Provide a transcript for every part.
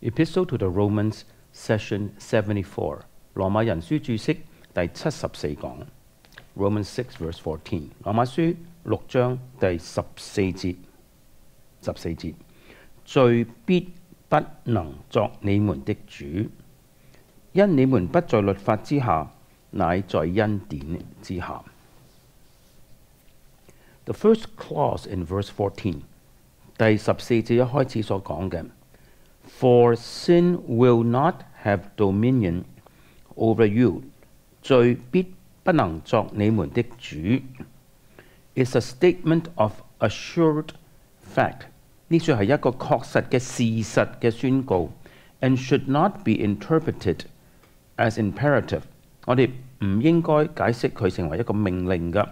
Epistle to the Romans, Session 74. 羅馬人書註釋第74講 Romans 6 verse 14. 羅馬書6章第14節，罪必不能作你們的主，因你們不在律法之下，乃在恩典之下。The first clause in verse 14, 第14節一開始所講嘅 For sin will not have dominion over you, 罪必不能作你們的主 is a statement of assured fact. 呢處係一個確實嘅事實嘅宣告 and should not be interpreted as imperative. 我哋唔應該解釋佢成為一個命令嘅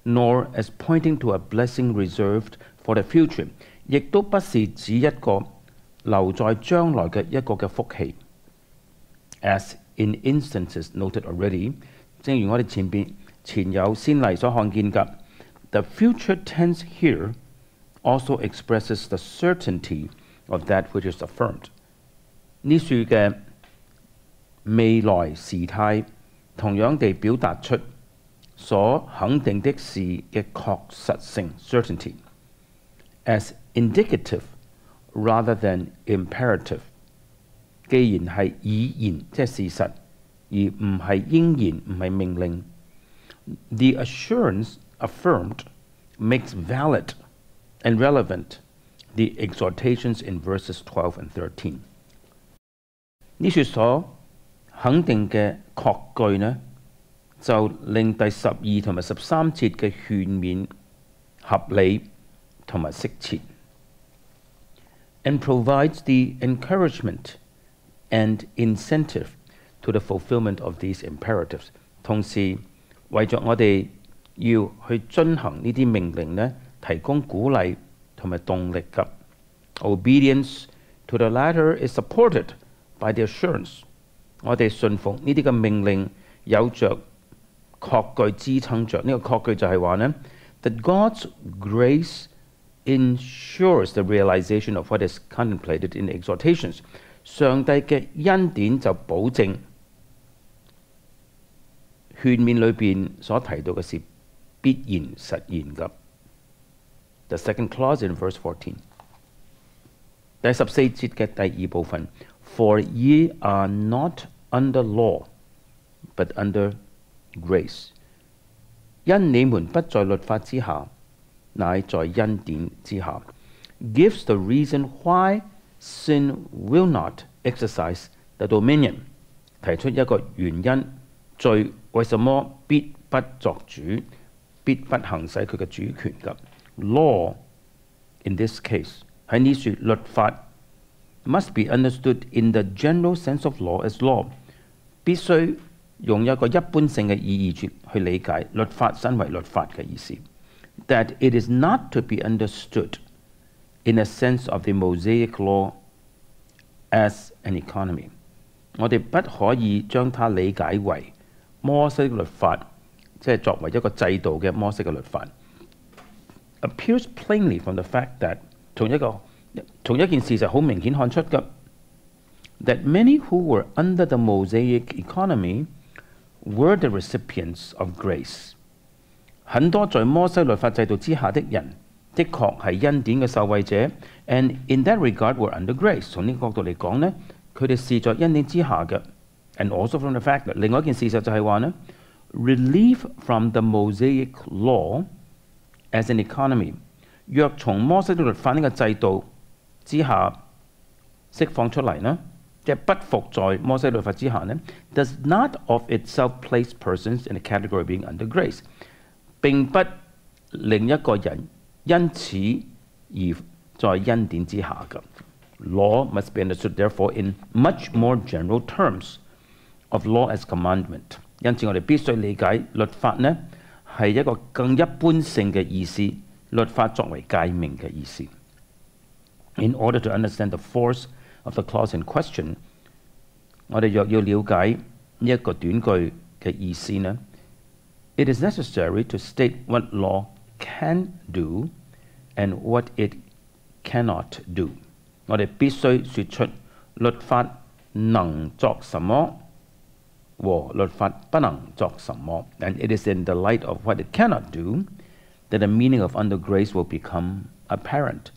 nor as pointing to a blessing reserved for the future. 亦都不是指一個留在將來嘅一個嘅福氣 as in instances noted already. 正如我哋前有先例所看見嘅 the future tense here also expresses the certainty of that which is affirmed. 呢處嘅未來時態同樣地表達出所肯定的事嘅確實性 certainty as indicative rather than imperative. 既然係已然即係事實，而唔係應然，唔係命令。The assurance affirmed makes valid and relevant the exhortations in verses 12 and 13. 呢處所肯定嘅確據呢，就令第12同埋13節嘅勸勉合理同埋適切 and provides the encouragement and incentive to the fulfillment of these imperatives. 同時為着我哋要去遵行呢啲命令呢，提供鼓勵同埋動力嘅 Obedience to the latter is supported by the assurance. 我哋順服呢啲嘅命令有着確據支撐着，呢個確據就係話呢 that God's grace ensures the realization of what is contemplated in the exhortations. 上帝嘅恩典就保證勸勉裏邊所提到嘅事必然實現嘅。The second clause in verse 14. 第14節嘅第二部分 For ye are not under law, but under grace. 因你們不在律法之下，乃在恩典之下 gives the reason why sin will not exercise the dominion. 提出一個原因，罪為什麼必不作主，必不行使佢嘅主權嘅 Law in this case 喺呢處律法 must be understood in the general sense of law as law. 必須用一個一般性嘅意義去理解律法身為律法嘅意思。That it is not to be understood in a sense of the Mosaic law as an economy. 我哋不可以將它理解為摩西律法，即係作為一個制度嘅摩西嘅律法。Appears plainly from the fact that 從一件事就好明顯看出嘅 that many who were under the Mosaic economy were the recipients of grace. 很多在摩西律法制度之下的人，的確係恩典嘅受惠者 ，and in that regard were under grace. 從呢個角度嚟講呢，佢哋是在恩典之下嘅。And also from the fact that 另外一件事實就係話呢 relief from the Mosaic law as an economy. 若從摩西律法呢個制度之下釋放出嚟呢，即係不服在摩西律法之下呢 does not of itself place persons in the category of being under grace. 並不令一個人因此而在恩典之下嘅。Law must be understood therefore in much more general terms of law as commandment. 因此我哋必須理解律法呢係一個更一般性嘅意思，律法作為誡命嘅意思。In order to understand the force of the clause in question, 我哋若要了解呢一個短句嘅意思呢，It is necessary to state what law can do and what it cannot do. 我哋必須說出律法能作什麼和律法不能作什麼 ，and it is in the light of what it cannot do that the meaning of under grace will become apparent。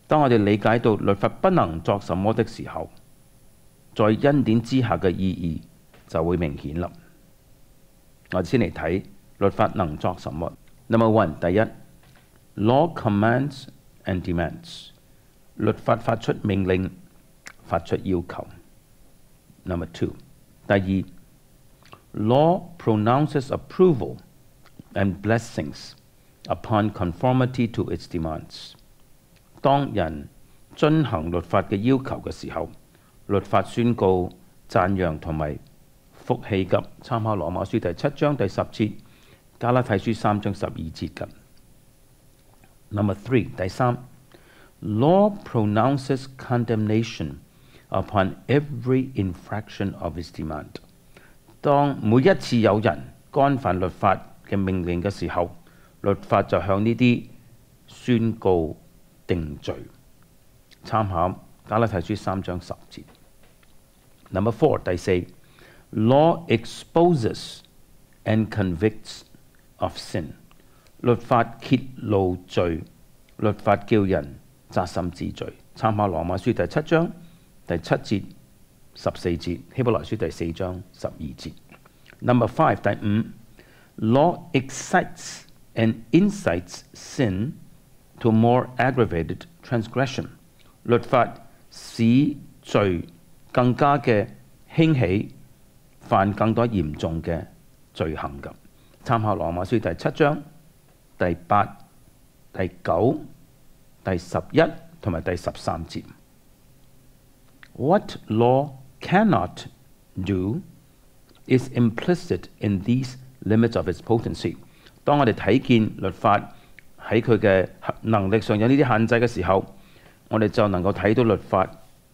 當我哋理解到律法不能作什麼的時候，在恩典之下嘅意義就會明顯啦。我哋先嚟睇律法能作什麼。Number one， 第一 ，law commands and demands， 律法發出命令，發出要求。Number two， 第二 ，law pronounces approval and blessings upon conformity to its demands。當人遵行律法嘅要求嘅時候，律法宣告讚揚同埋福氣嘅。參考羅馬書第7章第10節，加拉太書3章12節嘅。Number three， 第三 ，law pronounces condemnation upon every infraction of its demand。當每一次有人干犯律法嘅命令嘅時候，律法就向呢啲宣告定罪。參考加拉太書3章10節。Number four， 第四 ，law exposes and convicts of sin。律法揭露罪，律法叫人責心治罪。參考羅馬書第7章第7節、14節，希伯來書第4章12節。Number five， 第五 ，law excites and incites sin to more aggravated transgression。律法使罪更加嘅興起，犯更多嚴重嘅罪行嘅。參考羅馬書第7章第8、第9、第11同埋第13節。What law cannot do is implicit in these limits of its potency。當我哋睇見律法喺佢嘅能力上有呢啲限制嘅時候，我哋就能夠睇到律法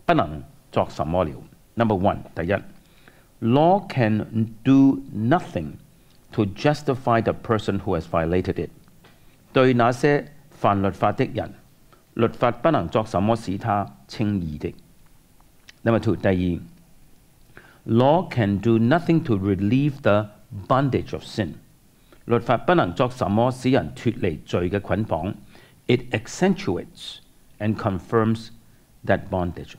不能作什麼了。Number one， 第一 ，law can do nothing to justify the person who has violated it。對那些犯律法的人，律法不能作什麼使他稱義的。Number two， 第二 ，law can do nothing to relieve the bondage of sin。律法不能作什麼使人脫離罪嘅捆綁。It accentuates and confirms that bondage。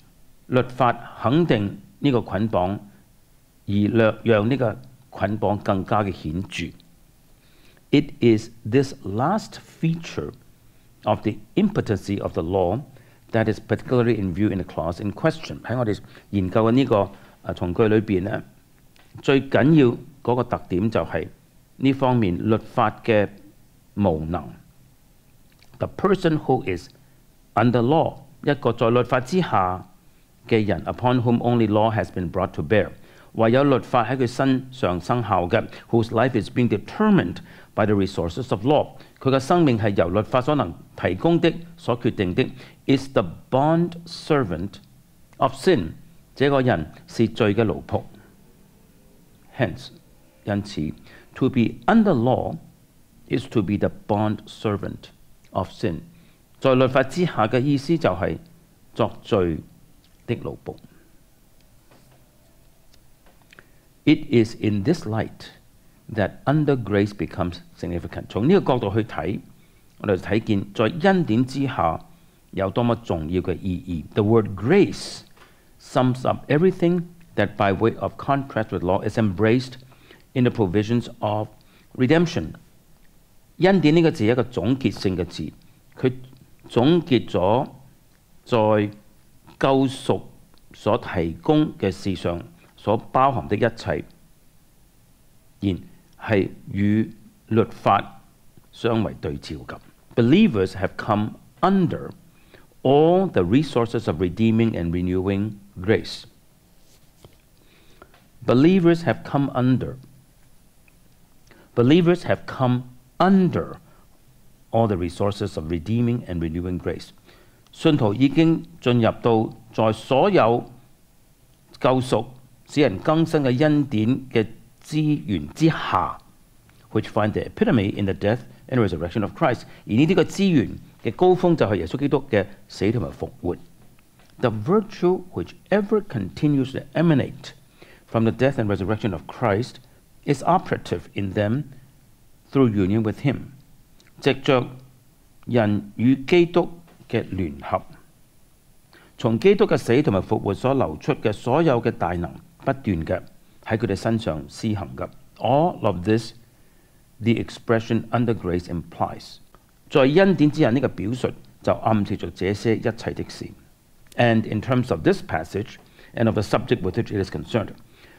律法肯定呢個捆綁，而讓呢個捆綁更加嘅顯著。It is this last feature of the impotency of the law that is particularly in view in the clause in question。喺我哋研究嘅呢個從句裏邊咧，最緊要嗰個特點就係呢方面律法嘅無能。The person who is under law， 一個在律法之下嘅人 ，upon whom only law has been brought to bear， 唯有律法喺佢身上生效嘅 ，whose life is being determined by the resources of law， 佢嘅生命係由律法所能提供的、所決定的 ，is the bond servant of sin。這個人是罪嘅奴僕。Hence， 因此 ，to be under law is to be the bond servant of sin。在律法之下嘅意思就係作罪的奴僕。It is in this light that under grace becomes significant。從呢個角度去睇，我哋睇見在恩典之下有多麼重要嘅意義。The word grace sums up everything that by way of contrast with law is embraced in the provisions of redemption。恩典呢個字係一個總結性嘅字，佢總結咗在救贖所提供嘅事上所包含的一切，然係與律法相為對照嘅。Believers have come under all the resources of redeeming and renewing grace. Believers have come under all the resources of redeeming and renewing grace。信徒已經進入到在所有救贖使人更新嘅恩典嘅資源之下 ，which find the epitome in the death and resurrection of Christ。而呢啲嘅資源嘅高峰就係耶穌基督嘅死同埋復活。The virtue which ever continues to emanate from the death and resurrection of Christ is operative in them through union with Him. 藉着人與基督嘅聯合，從基督嘅死同埋復活所流出嘅所有嘅大能，不斷嘅喺佢哋身上施行嘅。All of this, the expression under grace implies. 在恩典之下呢個表述就暗示着這些一切的事。And in terms of this passage and of the subject with which it is concerned,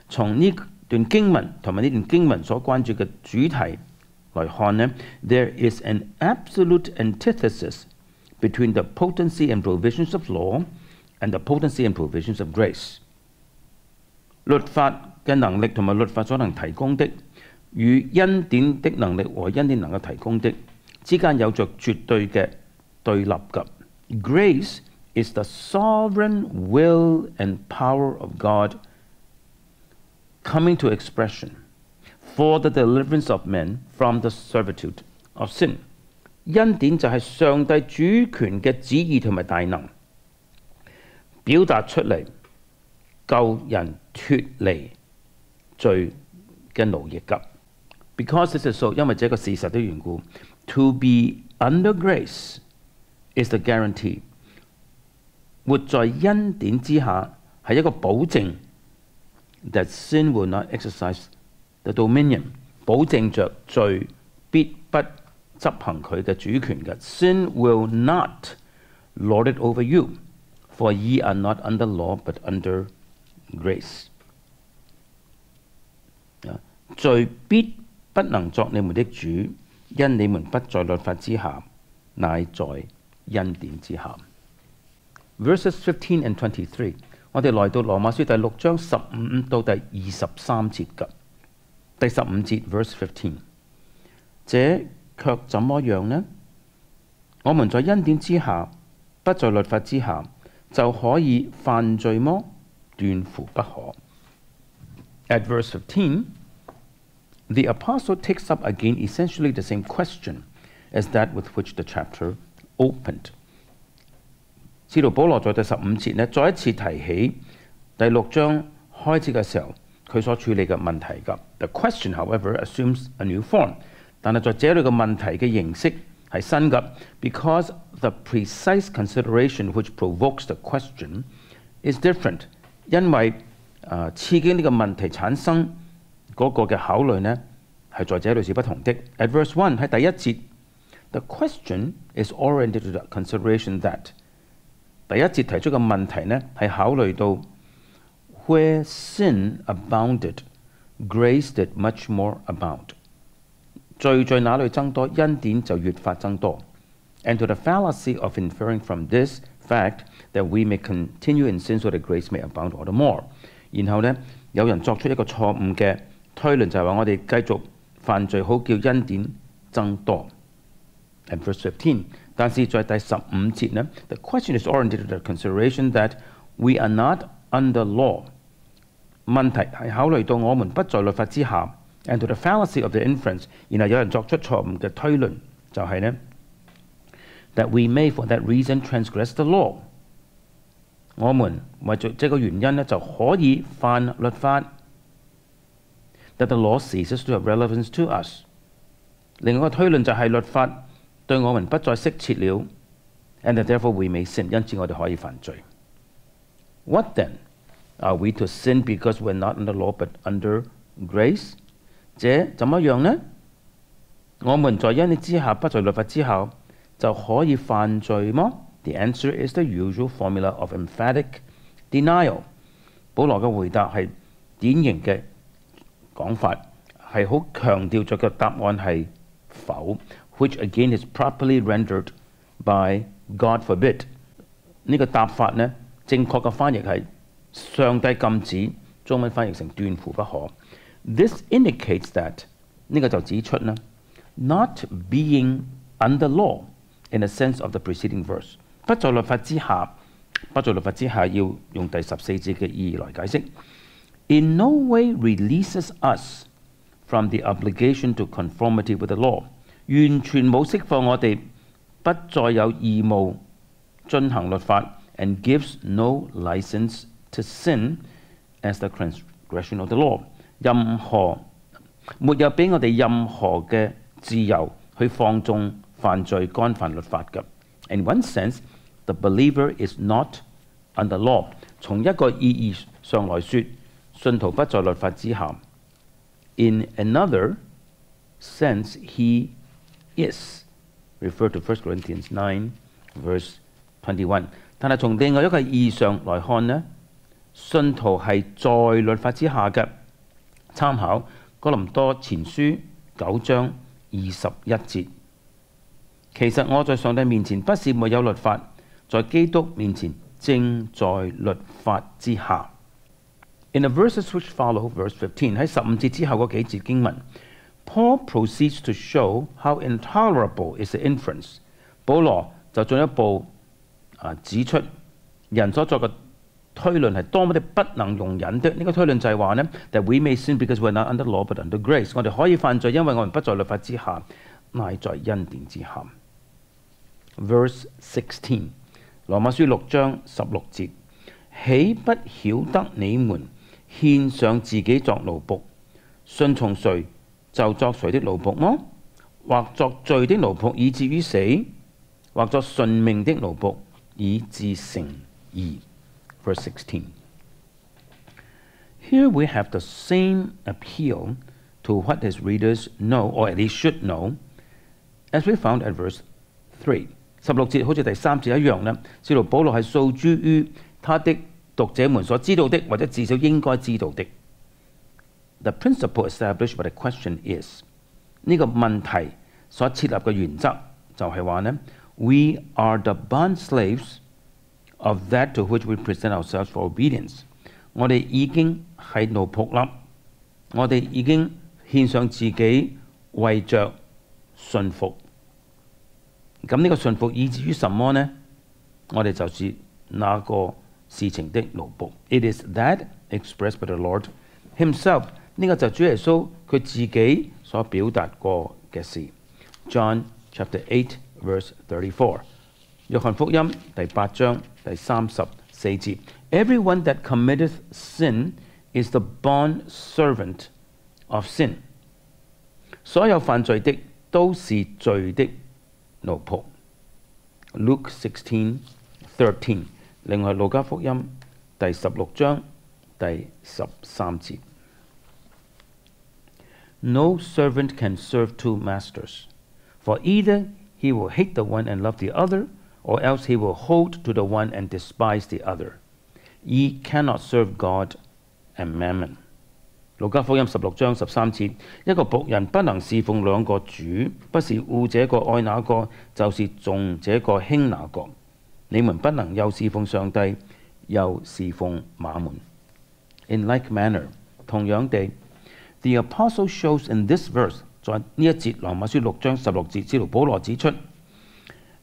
從呢段經文同埋呢段經文所關注嘅主題來看呢 there is an absolute antithesis between the potency and provisions of law and the potency and provisions of grace. 律法嘅能力同埋律法所能提供的，與恩典的能力和恩典能夠提供的之間有着絕對嘅對立嘅。Grace is the sovereign will and power of God coming to expression for the deliverance of men from the servitude of sin. 恩典就係上帝主權嘅旨意同埋大能，表達出嚟，救人脫離罪嘅奴役㗎。Because this is so， 因為這個事實的緣故 ，to be under grace is the guarantee。活在恩典之下係一個保證 ，that sin will not exercise the dominion， 保證着罪必不執行佢嘅主權嘅。Sin will not lord it over you, for ye are not under law but under grace。罪必不能作你們的主，因你們不在律法之下，乃在恩典之下。Verses 15 and 23， 我哋來到羅馬書第6章15到第23節嘅。第15節 verse 15， 這卻怎麼樣呢？我們在恩典之下，不在律法之下，就可以犯罪麼？斷乎不可。At verse 15, the Apostle takes up again essentially the same question as that with which the chapter opened。使徒保羅在第15節呢，再一次提起第6章開始嘅時候，佢所處理嘅問題㗎。The question, however, assumes a new form， 但係在這裏嘅問題嘅形式係新嘅 ，because the precise consideration which provokes the question is different， 因為刺激呢個問題產生嗰個嘅考慮呢，係在這裏是不同的。At verse 1喺第1節 ，the question is oriented to the consideration that 第1節提出嘅問題呢，係考慮到 where sin abounded, grace did much more abound。罪在哪裏增多，恩典就越發增多。And to the fallacy of inferring from this fact that we may continue in sin so that grace may abound all the more。然後呢，有人作出一個錯誤嘅推論，就係話我哋繼續犯罪，好叫恩典增多。And verse 15， 但是在第15節呢 ，the question is oriented to the consideration that we are not under law。問題係考慮到我們不在律法之下 ，and to the fallacy of the inference， 然後有人作出錯誤嘅推論，就係呢 that we may for that reason transgress the law。我們為咗這個原因呢，就可以犯律法。That the law ceases to have relevance to us。另外一個推論就係律法對我們不再適切了 ，and that therefore we may sin， 因此我哋可以犯罪。What then? Are we to sin because we're not under law but under grace？ 這怎麼樣呢？我們在恩典之下，不在律法之下，就可以犯罪嗎？ The answer is the usual formula of emphatic denial。保羅嘅回答係典型嘅講法，係好強調咗嘅答案係否 ，which again is properly rendered by God forbid。呢個答法呢，正確嘅翻譯係上帝禁止，中文翻譯成斷乎不可。This indicates that 呢個就指出呢 ，not being under law in the sense of the preceding verse， 不在律法之下，不在律法之下要用第14節嘅意義來解釋。In no way releases us from the obligation to conformity with the law， 完全冇釋放我哋不再有義務進行律法 and gives no license to sin as the transgression of the law。沒有俾我哋任何嘅自由去放縱犯罪、干犯律法嘅。In one sense, the believer is not under law。從一個意義上來說，信徒不在律法之下。In another sense, he is. Refer to 1 Corinthians 9, verse 21。但係從另外一個意義上來看呢，信徒係在律法之下嘅。參考哥林多前書9章21節。其實我在上帝面前不是沒有律法，在基督面前正在律法之下。In the verses which follow, verse 15，喺15節之後嗰幾節經文 ，Paul proceeds to show how intolerable is the inference。保羅就進一步指出人所作嘅推論係多麼的不能容忍的。呢個推論就係話呢 ，that we may sin because we are not under law but under grace。我哋可以犯罪，因為我們不在律法之下，乃在恩典之下。Verse 16，羅馬書6章16節，豈不曉得你們獻上自己作奴僕，順從誰就作誰的奴僕麼？或作罪的奴僕以至於死，或作順命的奴僕以致成義。Verse 16. Here we have the same appeal to what his readers know, or at least should know, as we found at verse 3. 16節好似第3節一樣呢，使徒保羅係訴諸於他的讀者們所知道的，或者至少應該知道的。The principle established by the question is 呢個問題所設立嘅原則就係話呢 ，We are the bond slaves of that to which we present ourselves for obedience。我哋已經係奴僕啦，我哋已經獻上自己為着順服。咁呢個順服以至於什麼呢？我哋就是那個事情的奴僕。It is that expressed by the Lord Himself。呢個就主耶穌佢自己所表達過嘅事。John chapter 8 verse 34。約翰福音第8章第34節。Everyone that committeth sin is the bond servant of sin。所有犯罪的都是罪的奴僕。Luke 16:13。另外路加福音第16章第13節。No servant can serve two masters, for either he will hate the one and love the other, or else he will hold to the one and despise the other. Ye cannot serve God and mammon。路加福音16章13節，一個僕人不能侍奉兩個主，不是惡這個愛那個，就是重這個輕那個。你們不能又侍奉上帝，又侍奉馬門。In like manner，同樣地 ，the apostle shows in this verse， 在呢一節羅馬書6章16節，使徒保羅指出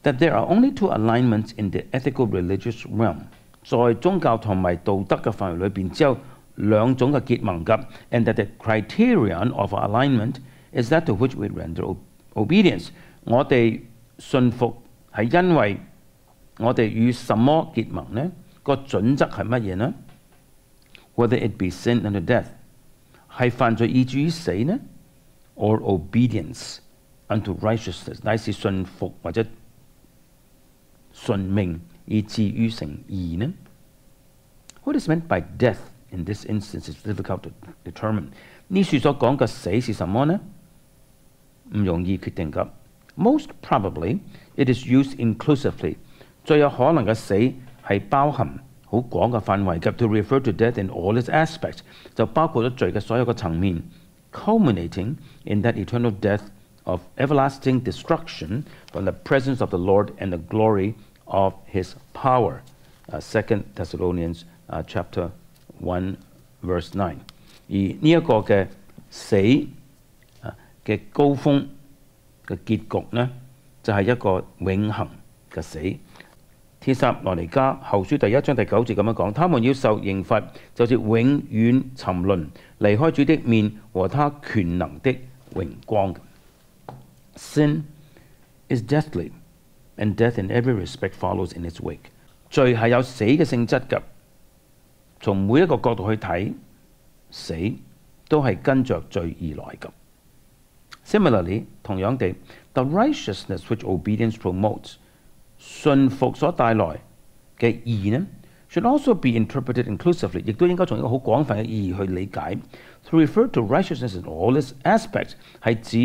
that there are only two alignments in the ethical religious realm， 在宗教同埋道德嘅範圍裏邊，只有兩種嘅結盟㗎 ，and that the criterion of alignment is that to which we render obedience。我哋信服係因為我哋與什麼結盟呢？個準則係乜嘢呢 ？Whether it be sin unto death， 係犯罪以至於死呢 ？Or obedience unto righteousness， 乃是信服或者順命以至於成義呢 ？What is meant by death in this instance is difficult to determine。呢處所講嘅死是什麼呢？唔容易決定㗎。Most probably it is used inclusively。最有可能嘅死係包含好廣嘅範圍嘅 ，to refer to death in all its aspects， 就包括咗罪嘅所有嘅層面 ，culminating in that eternal death of everlasting destruction from the presence of the Lord and the glory of His power。2 Thessalonians chapter 1 verse 9。而呢一個嘅死嘅高峰嘅結局呢，就係一個永恆嘅死。帖撒羅尼迦後書第1章第9節咁樣講，他們要受刑罰，就是永遠沉淪，離開主的面和他權能的榮光。Sin is deathly, and death in every respect follows in its wake。罪係有死嘅性質㗎。從每一個角度去睇，死都係跟着罪而來㗎。Similarly， 同樣地 ，the righteousness which obedience promotes， 信服所帶來嘅義呢 ，should also be interpreted inclusively， 亦都應該從一個好廣泛嘅意義去理解。To refer to righteousness in all its aspects 係指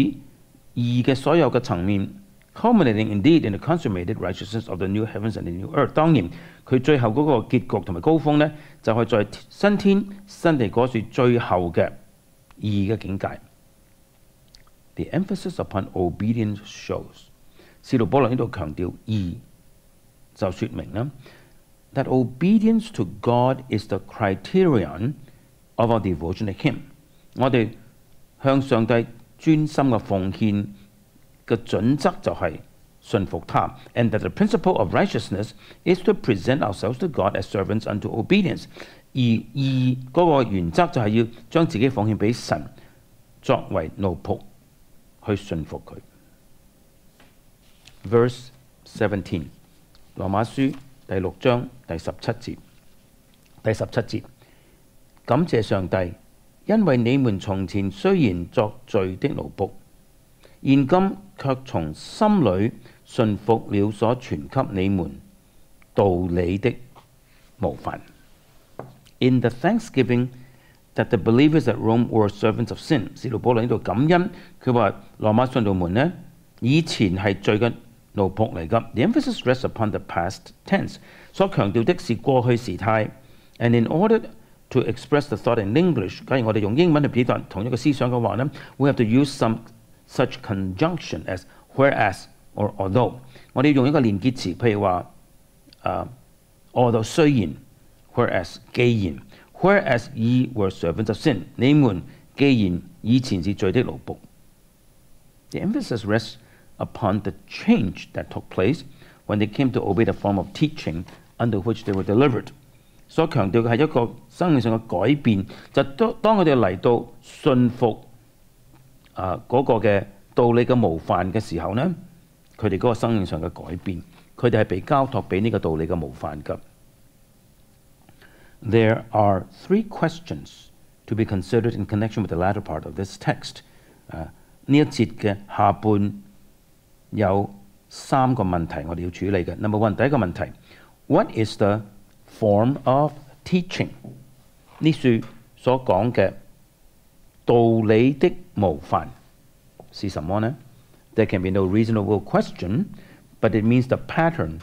義嘅所有嘅層面 ，culminating indeed in the consummated righteousness of the new heavens and the new earth。當然，佢最後嗰個結局同埋高峰呢，就係在新天新地嗰處最後嘅義嘅境界。The emphasis upon obedience shows， 使徒保羅呢度強調義，就説明啦 ，that obedience to God is the criterion of our devotion to Him。我哋向上帝專心嘅奉獻嘅準則就係信服他 ，and that the principle of righteousness is to present ourselves to God as servants unto obedience。而義嗰個原則就係要將自己奉獻俾神，作為奴僕去信服佢。Verse 17， 羅馬書第6章第17節，第17節，感謝上帝，因為你們從前雖然作罪的奴僕，現今卻從心裏信服了所傳給你們道理的模範。In the thanksgiving that the believers at Rome were servants of sin， 使徒保羅呢度感恩，佢話羅馬信徒們呢，以前係罪嘅奴僕嚟㗎。The emphasis rests upon the past tense， 所強調的是過去時態。And in order to express the thought in English， 假如我哋用英文去表達同一個思想嘅話呢 ，we have to use some such conjunction as whereas or although。我哋用一個連結詞，譬如話although 雖然 ，whereas 既然 ，whereas ye were servants of sin， 你們既然以前是罪的奴僕。The emphasis rests upon the change that took place when they came to obey the form of teaching under which they were delivered。所強調嘅係一個生命上嘅改變，就當佢哋嚟到信服嗰個嘅道理嘅模範嘅時候呢，佢哋嗰個生命上嘅改變，佢哋係被交託俾呢個道理嘅模範㗎。There are 3 questions to be considered in connection with the latter part of this text。呢一節嘅下半有3個問題我哋要處理嘅。Number 1， 第一個問題 ，What is the form of teaching？ 呢書所講嘅道理的模範是什麼呢？ There can be no reasonable question, but it means the pattern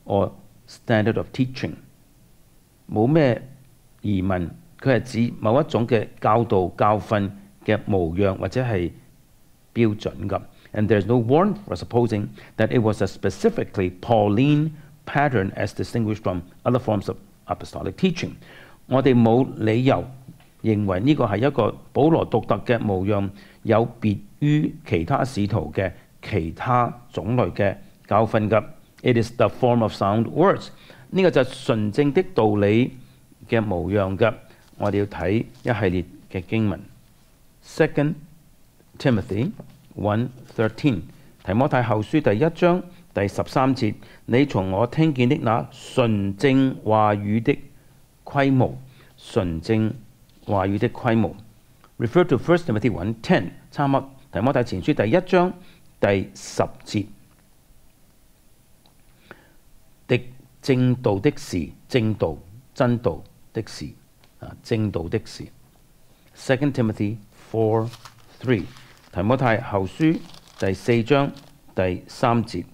or standard of teaching。冇咩疑問，佢係指某一種嘅教導教訓嘅模樣或者係標準㗎。And there is no warrant for supposing that it was a specifically Pauline pattern as distinguished from other forms of apostolic teaching。我哋冇理由認為呢個係一個保羅獨特嘅模樣，有別於其他使徒嘅其他種類嘅教訓㗎。It is the form of sound words。呢個就係純正的道理嘅模樣㗎。我哋要睇一系列嘅經文。2 Timothy 1:13， 提摩太後書第1章第13節，你從我聽見的那純正話語的規模，純正話語的規模。Refer to 1 Timothy 1:10， 參考提摩太前書第1章第10節。的正道的事，正道真道的事正道的事。2 Timothy 4:3， 提摩太後書第4章第3節。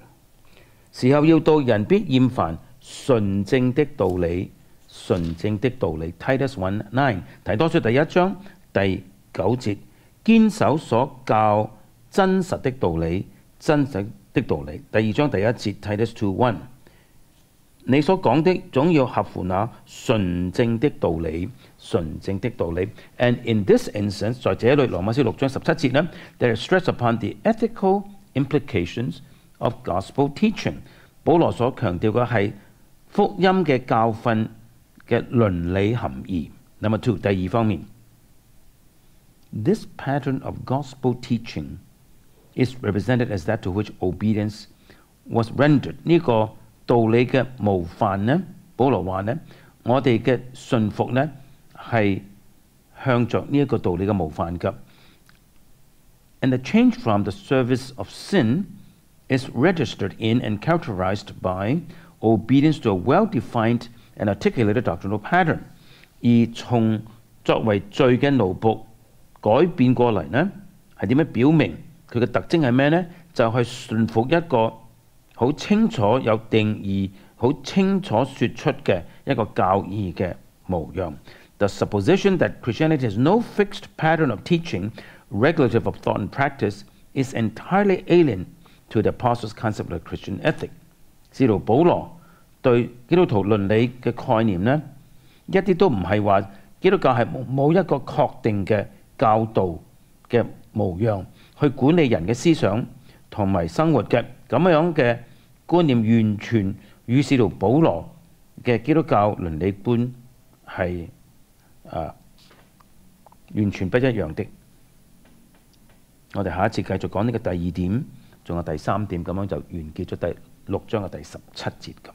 時候要到，人必厭煩純正的道理，純正的道理。Titus 1:9， 提多書第1章第9節，堅守所教真實的道理，真實的道理。第2章第1節 Titus 2:1，你所講的總要合乎那純正的道理，純正的道理。And in this instance， 在這裏羅馬書6章17節呢 ，there is stress upon the ethical implications of gospel teaching。保羅所強調嘅係福音嘅教訓嘅倫理含義。Number 2， 第2方面 ，this pattern of gospel teaching is represented as that to which obedience was rendered。呢個道理嘅模範呢，保羅話呢，我哋嘅順服呢係向着呢一個道理嘅模範㗎。And the change from the service of sin is registered in and characterized by obedience to a well-defined and articulated doctrinal pattern。而從作為罪嘅奴僕改變過嚟呢，係點樣表明佢嘅特徵係咩呢？就係順服一個好清楚有定義、好清楚説出嘅一個教義嘅模樣。The supposition that Christianity has no fixed pattern of teaching, regulative of thought and practice, is entirely alien to the Apostles' concept of Christian ethic。使徒保羅對基督徒倫理嘅概念呢，一啲都唔係話基督教係冇一個確定嘅教導嘅模樣去管理人嘅思想同埋生活嘅咁樣嘅觀念，完全與使徒保羅嘅基督教倫理觀係完全不一樣的。我哋下一次繼續講呢個第二點，仲有第三點，咁樣就完結咗第6章嘅第17節咁。